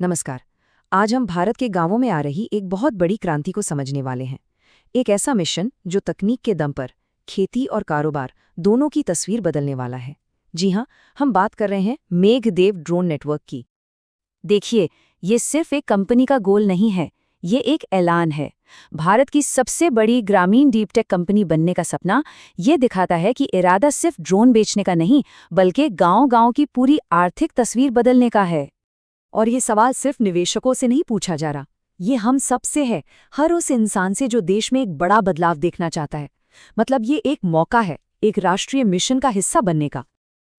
नमस्कार। आज हम भारत के गांवों में आ रही एक बहुत बड़ी क्रांति को समझने वाले हैं। एक ऐसा मिशन जो तकनीक के दम पर खेती और कारोबार दोनों की तस्वीर बदलने वाला है। जी हां, हम बात कर रहे हैं मेघदेव ड्रोन नेटवर्क की। देखिए, ये सिर्फ एक कंपनी का गोल नहीं है, ये एक ऐलान है। भारत की सबसे बड़ी ग्रामीण डीप टेक कंपनी बनने का सपना ये दिखाता है कि इरादा सिर्फ ड्रोन बेचने का नहीं, बल्कि गांव-गांव की पूरी आर्थिक तस्वीर बदलने का है। और ये सवाल सिर्फ निवेशकों से नहीं पूछा जा रहा, ये हम सबसे है, हर उस इंसान से जो देश में एक बड़ा बदलाव देखना चाहता है। मतलब ये एक मौका है, एक राष्ट्रीय मिशन का हिस्सा बनने का।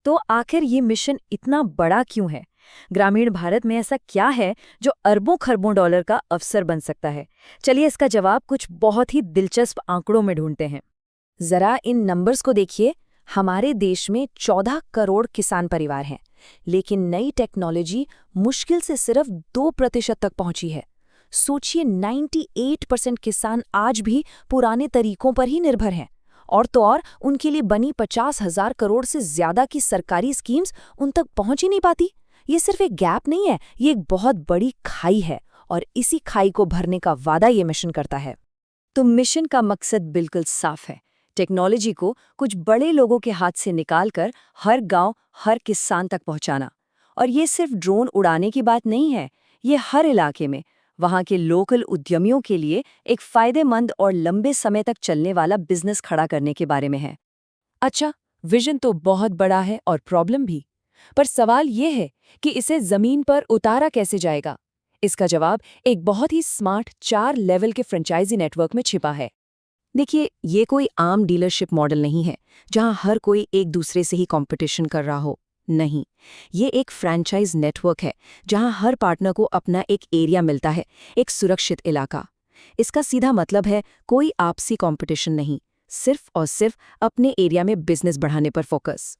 तो आखिर ये मिशन इतना बड़ा क्यों है? ग्रामीण भारत में ऐसा क्या है जो अरबों खरबों डॉलर का अवसर बन सकता है? चलिए इसका जवाब कुछ बहुत ही दिलचस्प आंकड़ों में ढूंढते हैं। जरा इन नंबर्स को देखिए। हमारे देश में 14 करोड़ किसान परिवार हैं, लेकिन नई टेक्नोलॉजी मुश्किल से सिर्फ 2% तक पहुंची है। सोचिए, 98% किसान आज भी पुराने तरीकों पर ही निर्भर हैं। और तो और उनके लिए बनी 50,000 करोड़ से ज्यादा की सरकारी स्कीम्स उन तक पहुंच ही नहीं पाती। ये सिर्फ एक गैप नहीं है, ये एक बहुत बड़ी खाई है, और इसी खाई को भरने का वादा ये मिशन करता है। तो मिशन का मकसद बिल्कुल साफ है, टेक्नोलॉजी को कुछ बड़े लोगों के हाथ से निकालकर हर गांव, हर किसान तक पहुंचाना। और ये सिर्फ ड्रोन उड़ाने की बात नहीं है, ये हर इलाके में वहां के लोकल उद्यमियों के लिए एक फायदेमंद और लंबे समय तक चलने वाला बिजनेस खड़ा करने के बारे में है। अच्छा, विजन तो बहुत बड़ा है और प्रॉब्लम भी, पर सवाल ये है कि इसे जमीन पर उतारा कैसे जाएगा? इसका जवाब एक बहुत ही स्मार्ट 4 लेवल के फ्रेंचाइजी नेटवर्क में छिपा है। देखिए, ये कोई आम डीलरशिप मॉडल नहीं है जहां हर कोई एक दूसरे से ही कंपटीशन कर रहा हो। नहीं, ये एक फ्रैंचाइज नेटवर्क है जहां हर पार्टनर को अपना एक एरिया मिलता है, एक सुरक्षित इलाका। इसका सीधा मतलब है कोई आपसी कंपटीशन नहीं, सिर्फ और सिर्फ अपने एरिया में बिजनेस बढ़ाने पर फोकस।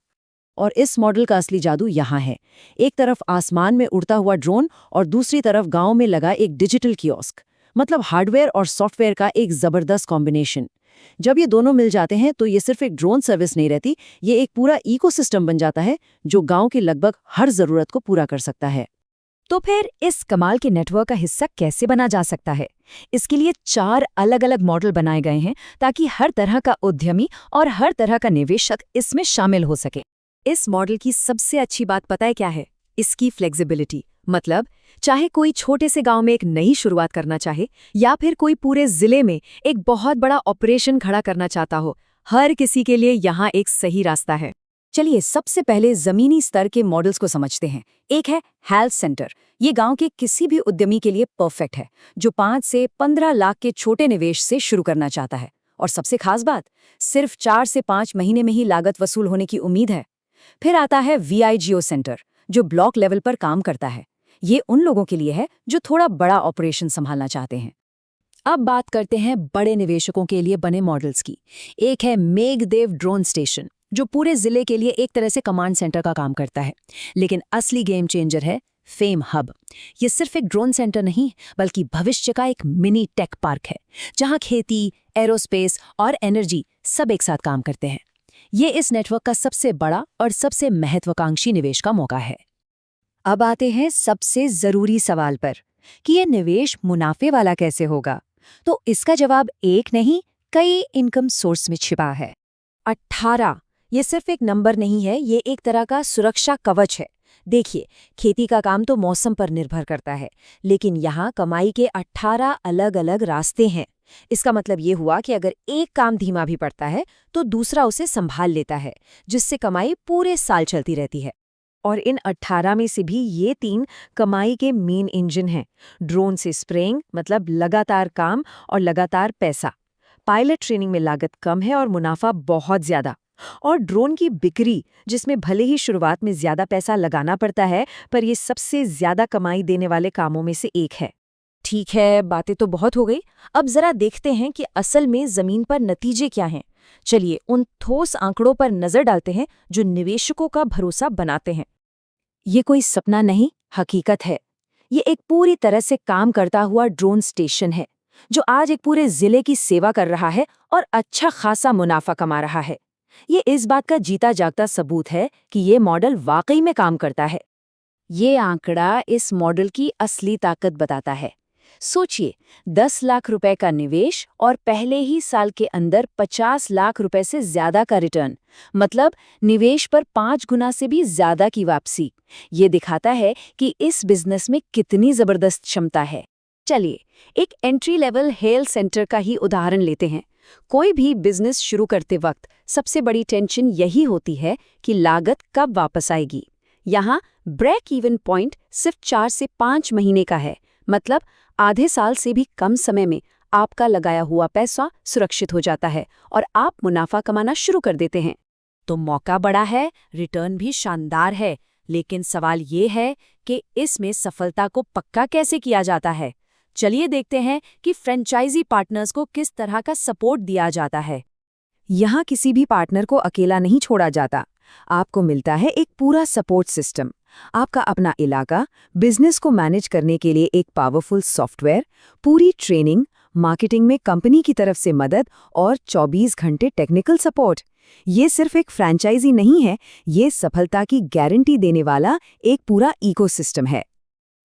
और इस मॉडल का असली जादू यहाँ है। एक तरफ आसमान में उड़ता हुआ ड्रोन और दूसरी तरफ गांव में लगा एक डिजिटल कियोस्क, मतलब हार्डवेयर और सॉफ्टवेयर का एक जबरदस्त कॉम्बिनेशन। जब ये दोनों मिल जाते हैं तो ये सिर्फ एक ड्रोन सर्विस नहीं रहती, ये एक पूरा इकोसिस्टम बन जाता है जो गांव की लगभग हर जरूरत को पूरा कर सकता है। तो फिर इस कमाल के नेटवर्क का हिस्सा कैसे बना जा सकता है? इसके लिए 4 अलग-अलग मॉडल बनाए गए हैं ताकि हर तरह का उद्यमी और हर तरह का निवेशक इसमें शामिल हो सके। इस मॉडल की सबसे अच्छी बात पता है क्या है? इसकी फ्लेक्सिबिलिटी। मतलब चाहे कोई छोटे से गांव में एक नई शुरुआत करना चाहे या फिर कोई पूरे जिले में एक बहुत बड़ा ऑपरेशन खड़ा करना चाहता हो, हर किसी के लिए यहाँ एक सही रास्ता है। चलिए सबसे पहले जमीनी स्तर के मॉडल्स को समझते हैं। एक है हेल्थ सेंटर। ये गांव के किसी भी उद्यमी के लिए परफेक्ट है जो 5 से 15 लाख के छोटे निवेश से शुरू करना चाहता है। और सबसे खास बात, सिर्फ 4 से 5 महीने में ही लागत वसूल होने की उम्मीद है। फिर आता है VIGO सेंटर, जो ब्लॉक लेवल पर काम करता है। ये उन लोगों के लिए है जो थोड़ा बड़ा ऑपरेशन संभालना चाहते हैं। अब बात करते हैं बड़े निवेशकों के लिए बने मॉडल्स की। एक है मेघदेव ड्रोन स्टेशन, जो पूरे जिले के लिए एक तरह से कमांड सेंटर का काम करता है। लेकिन असली गेम चेंजर है फेम हब। ये सिर्फ एक ड्रोन सेंटर नहीं, बल्कि भविष्य का एक मिनी टेक पार्क है, जहां खेती, एरोस्पेस और एनर्जी सब एक साथ काम करते हैं। ये इस नेटवर्क का सबसे बड़ा और सबसे महत्वाकांक्षी निवेश का मौका है। अब आते हैं सबसे जरूरी सवाल पर कि ये निवेश मुनाफे वाला कैसे होगा? तो इसका जवाब एक नहीं, कई इनकम सोर्स में छिपा है। 18, ये सिर्फ एक नंबर नहीं है, ये एक तरह का सुरक्षा कवच है। देखिए, खेती का काम तो मौसम पर निर्भर करता है, लेकिन यहाँ कमाई के 18 अलग-अलग रास्ते हैं। इसका मतलब ये हुआ कि अगर एक काम धीमा भी पड़ता है तो दूसरा उसे संभाल लेता है, जिससे कमाई पूरे साल चलती रहती है। और इन 18 में से भी ये 3 कमाई के मेन इंजन हैं। ड्रोन से स्प्रेइंग, मतलब लगातार काम और लगातार पैसा। पायलट ट्रेनिंग में लागत कम है और मुनाफा बहुत ज्यादा। और ड्रोन की बिक्री, जिसमें भले ही शुरुआत में ज्यादा पैसा लगाना पड़ता है, पर ये सबसे ज्यादा कमाई देने वाले कामों में से एक है। ठीक है, बातें तो बहुत हो गई। अब जरा देखते हैं कि असल में जमीन पर नतीजे क्या हैं। चलिए उन ठोस आंकड़ों पर नजर डालते हैं जो निवेशकों का भरोसा बनाते हैं। ये कोई सपना नहीं, हकीकत है। ये एक पूरी तरह से काम करता हुआ ड्रोन स्टेशन है, जो आज एक पूरे जिले की सेवा कर रहा है और अच्छा खासा मुनाफा कमा रहा है। ये इस बात का जीता जागता सबूत है कि ये मॉडल वाकई में काम करता है। ये आंकड़ा इस मॉडल की असली ताकत बताता है। सोचिए, 10 लाख रुपए का निवेश और पहले ही साल के अंदर 50 लाख रुपए से ज्यादा का रिटर्न, मतलब निवेश पर 5 गुना से भी ज्यादा की वापसी। ये दिखाता है कि इस बिजनेस में कितनी जबरदस्त क्षमता है। चलिए, एक एंट्री लेवल हेल्थ सेंटर का ही उदाहरण लेते हैं। कोई भी बिजनेस शुरू करते वक्त सबसे बड़ी टेंशन यही होती है कि लागत कब वापस आएगी। यहाँ ब्रेक इवन पॉइंट सिर्फ 4 से 5 महीने का है, मतलब आधे साल से भी कम समय में आपका लगाया हुआ पैसा सुरक्षित हो जाता है और आप मुनाफा कमाना शुरू कर देते हैं। तो मौका बड़ा है, रिटर्न भी शानदार है, लेकिन सवाल ये है कि इसमें सफलता को पक्का कैसे किया जाता है। चलिए देखते हैं कि फ्रेंचाइजी पार्टनर्स को किस तरह का सपोर्ट दिया जाता है। यहाँ किसी भी पार्टनर को अकेला नहीं छोड़ा जाता। आपको मिलता है एक पूरा सपोर्ट सिस्टम। आपका अपना इलाका, बिजनेस को मैनेज करने के लिए एक पावरफुल सॉफ्टवेयर, पूरी ट्रेनिंग, मार्केटिंग में कंपनी की तरफ से मदद और 24 घंटे टेक्निकल सपोर्ट। ये सिर्फ एक फ्रेंचाइजी नहीं है, ये सफलता की गारंटी देने वाला एक पूरा इकोसिस्टम है।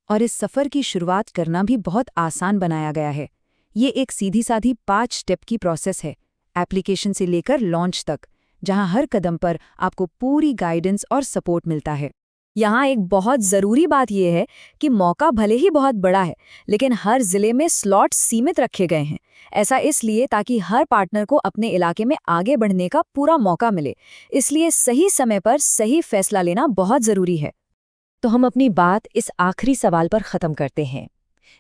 और इस सफ़र की शुरुआत करना भी बहुत आसान बनाया गया है। ये एक सीधी साधी 5 स्टेप की प्रोसेस है, एप्लीकेशन से लेकर लॉन्च तक, जहां हर कदम पर आपको पूरी गाइडेंस और सपोर्ट मिलता है। यहाँ एक बहुत ज़रूरी बात यह है कि मौका भले ही बहुत बड़ा है, लेकिन हर जिले में स्लॉट सीमित रखे गए हैं। ऐसा इसलिए ताकि हर पार्टनर को अपने इलाके में आगे बढ़ने का पूरा मौका मिले। इसलिए सही समय पर सही फैसला लेना बहुत ज़रूरी है। तो हम अपनी बात इस आखिरी सवाल पर ख़त्म करते हैं।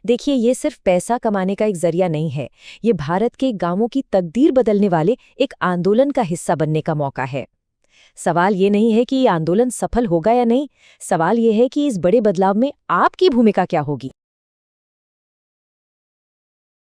देखिए, ये सिर्फ पैसा कमाने का एक जरिया नहीं है, ये भारत के गांवों की तकदीर बदलने वाले एक आंदोलन का हिस्सा बनने का मौका है। सवाल ये नहीं है कि ये आंदोलन सफल होगा या नहीं, सवाल ये है कि इस बड़े बदलाव में आपकी भूमिका क्या होगी।